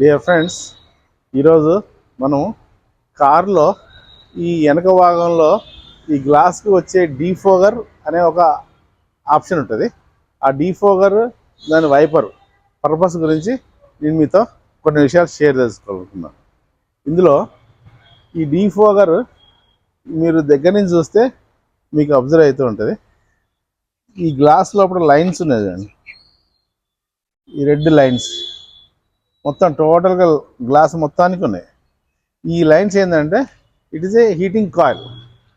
Dear friends, ఈరోజు మనం కార్లో ఈ వెనక భాగంలో ఈ గ్లాస్కి వచ్చే డీఫోగర్ అనే ఒక ఆప్షన్ ఉంటుంది. ఆ డీఫోగర్ దాని వైపర్ పర్పస్ గురించి నేను మీతో కొన్ని విషయాలు షేర్ చేసుకోవాలనుకున్నాను. ఇందులో ఈ డీఫోగర్ మీరు దగ్గర నుంచి చూస్తే మీకు అబ్జర్వ్ అవుతూ ఉంటుంది. ఈ గ్లాస్ లోపల లైన్స్ ఉన్నాయి చూడండి, ఈ రెడ్ లైన్స్ మొత్తం టోటల్గా గ్లాస్ మొత్తానికి ఉన్నాయి. ఈ లైన్స్ ఏంటంటే it is a heating coil.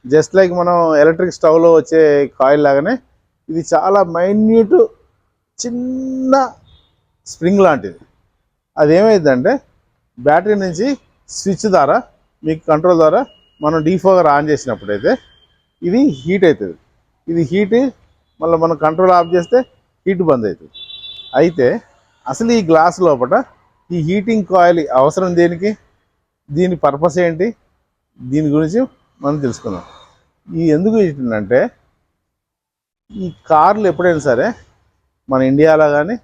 Just like మనం ఎలక్ట్రిక్ స్టవ్లో వచ్చే కాయిల్ లాగానే ఇది చాలా మైన్యూట్ చిన్న స్ప్రింగ్ లాంటిది. అదేమైందంటే బ్యాటరీ నుంచి స్విచ్ ద్వారా మీకు కంట్రోల్ ద్వారా మనం డీఫోగర్ ఆన్ చేసినప్పుడైతే ఇది హీట్ అవుతుంది. ఇది హీట్ మళ్ళీ మనం కంట్రోల్ ఆఫ్ చేస్తే హీట్ బంద్ అవుతుంది. అయితే అసలు ఈ గ్లాస్ లోపల ఈ హీటింగ్ కాయిల్ అవసరం దేనికి, దీని పర్పస్ ఏంటి, దీని గురించి మనం తెలుసుకుందాం. ఈ ఎందుకు ఏంటంటే ఈ కార్లు ఎప్పుడైనా సరే మన ఇండియాలో కానీ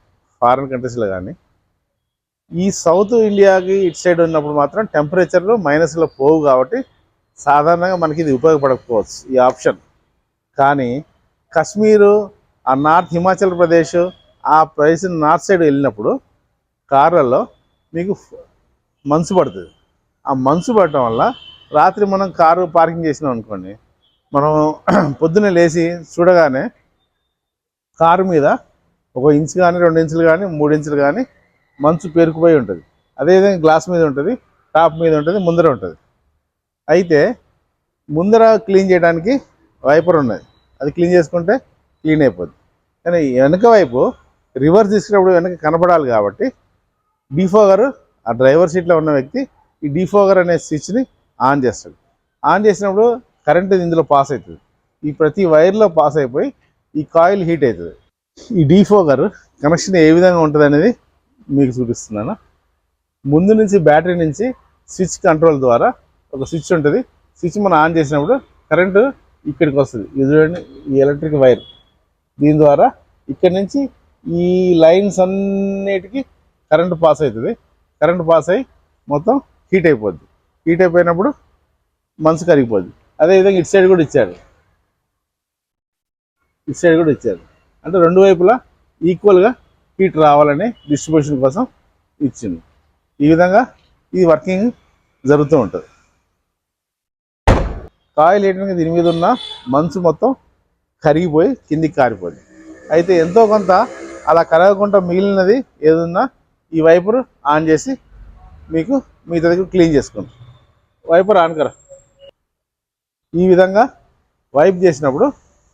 ఫారిన్ కంట్రీస్లో కానీ ఈ సౌత్ ఇండియాకి ఇటు సైడ్ ఉన్నప్పుడు మాత్రం టెంపరేచర్లు మైనస్లో పోవు కాబట్టి సాధారణంగా మనకి ఇది ఉపయోగపడకపోవచ్చు ఈ ఆప్షన్. కానీ కాశ్మీరు, ఆ నార్త్ హిమాచల్ ప్రదేశ్, ఆ ప్రదేశ్ నార్త్ సైడ్ వెళ్ళినప్పుడు కార్లలో మీకు మంచు పడుతుంది. ఆ మంచు పడటం వల్ల రాత్రి మనం కారు పార్కింగ్ చేసినాం అనుకోండి, మనం పొద్దున్నే లేచి చూడగానే కారు మీద 1 ఇంచు కానీ 2 ఇంచులు కానీ 3 ఇంచులు కానీ మంచు పేరుకుపోయి ఉంటుంది. అదేవిధంగా గ్లాస్ మీద ఉంటుంది, టాప్ మీద ఉంటుంది, ముందర ఉంటుంది. అయితే ముందర క్లీన్ చేయడానికి వైపర్ ఉన్నది, అది క్లీన్ చేసుకుంటే క్లీన్ అయిపోద్ది. కానీ వెనక వైపు రివర్స్ తీసుకున్నప్పుడు వెనక కనపడాలి కాబట్టి డీఫోగర్, ఆ డ్రైవర్ సీట్లో ఉన్న వ్యక్తి ఈ డీఫోగర్ అనే స్విచ్ని ఆన్ చేస్తాడు. ఆన్ చేసినప్పుడు కరెంటు ఇందులో పాస్ అవుతుంది. ఈ ప్రతి వైర్లో పాస్ అయిపోయి ఈ కాయిల్ హీట్ అవుతుంది. ఈ డీఫోగర్ కనెక్షన్ ఏ విధంగా ఉంటుంది అనేది మీకు చూపిస్తున్నాను. ముందు నుంచి బ్యాటరీ నుంచి స్విచ్ కంట్రోల్ ద్వారా ఒక స్విచ్ ఉంటుంది. స్విచ్ మనం ఆన్ చేసినప్పుడు కరెంటు ఇక్కడికి వస్తుంది. ఇది చూడండి, ఈ ఎలక్ట్రిక్ వైర్, దీని ద్వారా ఇక్కడి నుంచి ఈ లైన్స్ అన్నిటికీ కరెంటు పాస్ అవుతుంది. కరెంటు పాస్ అయ్యి మొత్తం హీట్ అయిపోద్ది. హీట్ అయిపోయినప్పుడు మంచు కరిగిపోద్ది. అదేవిధంగా ఇటు సైడ్ కూడా ఇచ్చాడు, ఇటు సైడ్ కూడా ఇచ్చారు. అంటే రెండు వైపులా ఈక్వల్గా హీట్ రావాలని డిస్ట్రిబ్యూషన్ కోసం ఇచ్చింది. ఈ విధంగా ఇది వర్కింగ్ జరుగుతూ ఉంటుంది. కాయిల్ ఏంటంటే దీని మీద ఉన్న మంచు మొత్తం కరిగిపోయి కిందికి కారిపోద్ది. అయితే ఎంతో కొంత అలా కరగకుండా మిగిలినది ఏదన్నా ఈ వైపర్ ఆన్ చేసి మీకు మిగతా దగ్గర క్లీన్ చేసుకోండి. వైపర్ ఆన్ కర. ఈ విధంగా వైప్ చేసినప్పుడు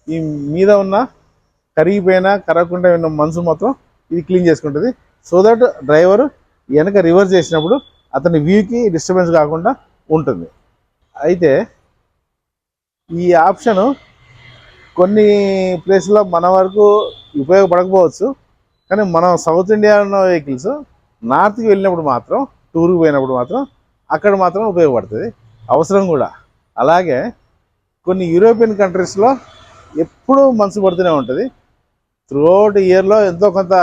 ఈ మీద ఉన్న కరిగిపోయినా కరగకుండా ఉన్న మంచు మొత్తం ఇది క్లీన్ చేసుకుంటుంది. సో దట్ డ్రైవర్ వెనక రివర్స్ చేసినప్పుడు అతని వ్యూకి డిస్టర్బెన్స్ కాకుండా ఉంటుంది. అయితే ఈ ఆప్షను కొన్ని ప్లేస్లో మన వరకు ఉపయోగపడకపోవచ్చు. కానీ మనం సౌత్ ఇండియా ఉన్న వెహికల్స్ నార్త్కి వెళ్ళినప్పుడు మాత్రం, టూర్కి పోయినప్పుడు మాత్రం అక్కడ మాత్రం ఉపయోగపడుతుంది, అవసరం కూడా. అలాగే కొన్ని యూరోపియన్ కంట్రీస్లో ఎప్పుడూ మంచు పడుతూనే ఉంటుంది. త్రూఅవుట్ ఇయర్లో ఎంతో కొంత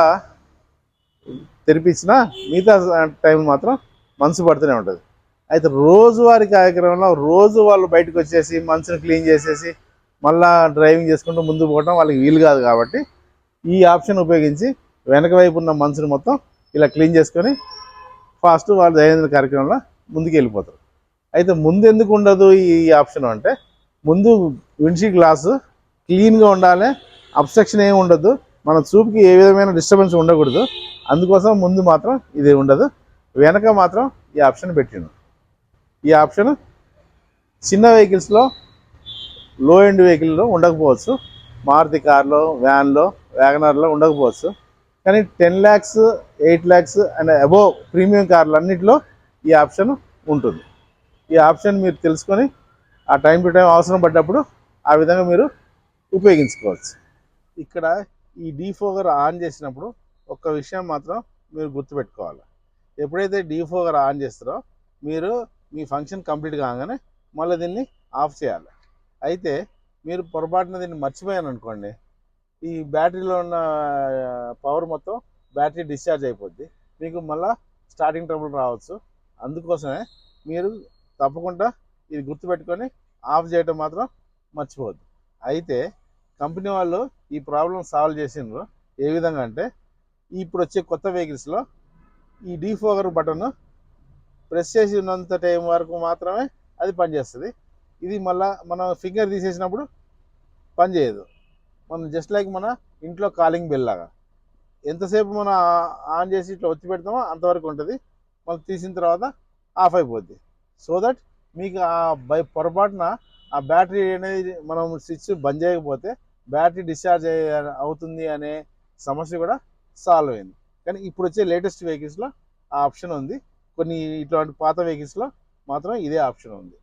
తెరిపించినా మిగతా టైం మాత్రం మంచు పడుతూనే ఉంటుంది. అయితే రోజువారీ కార్యక్రమంలో రోజు వాళ్ళు బయటకు వచ్చేసి మంచుని క్లీన్ చేసేసి మళ్ళీ డ్రైవింగ్ చేసుకుంటూ ముందుకు పోవడం వాళ్ళకి వీలు కాదు. కాబట్టి ఈ ఆప్షన్ ఉపయోగించి వెనక వైపు ఉన్న మంచుని మొత్తం ఇలా క్లీన్ చేసుకొని ఫాస్ట్ వాళ్ళ దైనందిన కార్యక్రమంలో ముందుకు వెళ్ళిపోతారు. అయితే ముందు ఎందుకు ఉండదు ఈ ఆప్షన్ అంటే, ముందు విండ్షీల్డ్ గ్లాసు క్లీన్గా ఉండాలి, అబ్స్ట్రక్షన్ ఏమి ఉండదు, మన చూపుకి ఏ విధమైన డిస్టర్బెన్స్ ఉండకూడదు. అందుకోసం ముందు మాత్రం ఇది ఉండదు, వెనక మాత్రం ఈ ఆప్షన్ పెట్టిండు. ఈ ఆప్షన్ చిన్న వెహికల్స్లో, లో ఎండ్ వెహికల్లో ఉండకపోవచ్చు, మారుతి కార్లో, వ్యాన్లో, వ్యాగనర్లో ఉండకపోవచ్చు. కానీ 10 lakhs 8 lakhs and above premium కార్లు అన్నింటిలో ఈ ఆప్షన్ ఉంటుంది. ఈ ఆప్షన్ మీరు తెలుసుకొని ఆ టైం టు టైం అవసరం పడ్డప్పుడు ఆ విధంగా మీరు ఉపయోగించుకోవచ్చు. ఇక్కడ ఈ డీఫోగర్ ఆన్ చేసినప్పుడు ఒక్క విషయం మాత్రం మీరు గుర్తుపెట్టుకోవాలి. ఎప్పుడైతే డీఫోగర్ ఆన్ చేస్తారో మీరు మీ ఫంక్షన్ కంప్లీట్ కాగానే మళ్ళీ దీన్ని ఆఫ్ చేయాలి. అయితే మీరు పొరపాటున దీన్ని మర్చిపోయాను అనుకోండి, ఈ బ్యాటరీలో ఉన్న పవర్ మొత్తం బ్యాటరీ డిశ్చార్జ్ అయిపోద్ది. మీకు మళ్ళీ స్టార్టింగ్ ట్రబుల్ రావచ్చు. అందుకోసమే మీరు తప్పకుండా ఇది గుర్తుపెట్టుకొని ఆఫ్ చేయటం మాత్రం మర్చిపోవద్దు. అయితే కంపెనీ వాళ్ళు ఈ ప్రాబ్లం సాల్వ్ చేసిండ్రు. ఏ విధంగా అంటే ఇప్పుడు వచ్చే కొత్త వెహికల్స్లో ఈ డీఫోగర్ బటన్ ప్రెస్ చేసి ఉన్నంత టైం వరకు మాత్రమే అది పనిచేస్తుంది. ఇది మళ్ళీ మనం ఫింగర్ తీసేసినప్పుడు పనిచేయదు. మనం జస్ట్ లైక్ మన ఇంట్లో కాలింగ్ బెల్ లాగా ఎంతసేపు మనం ఆన్ చేసి ఇట్లా ఒత్తి పెడతామో అంతవరకు ఉంటుంది. మళ్ళీ తీసిన తర్వాత ఆఫ్ అయిపోద్ది. సో దట్ మీకు పొరపాటున ఆ బ్యాటరీ అనేది మనం స్విచ్ బంద్ చేయకపోతే బ్యాటరీ డిశ్చార్జ్ అవుతుంది అనే సమస్య కూడా సాల్వ్ అయింది. కానీ ఇప్పుడు వచ్చే లేటెస్ట్ వెహికల్స్లో ఆ ఆప్షన్ ఉంది. కొన్ని ఇట్లాంటి పాత వెహికల్స్లో మాత్రం ఇదే ఆప్షన్ ఉంది.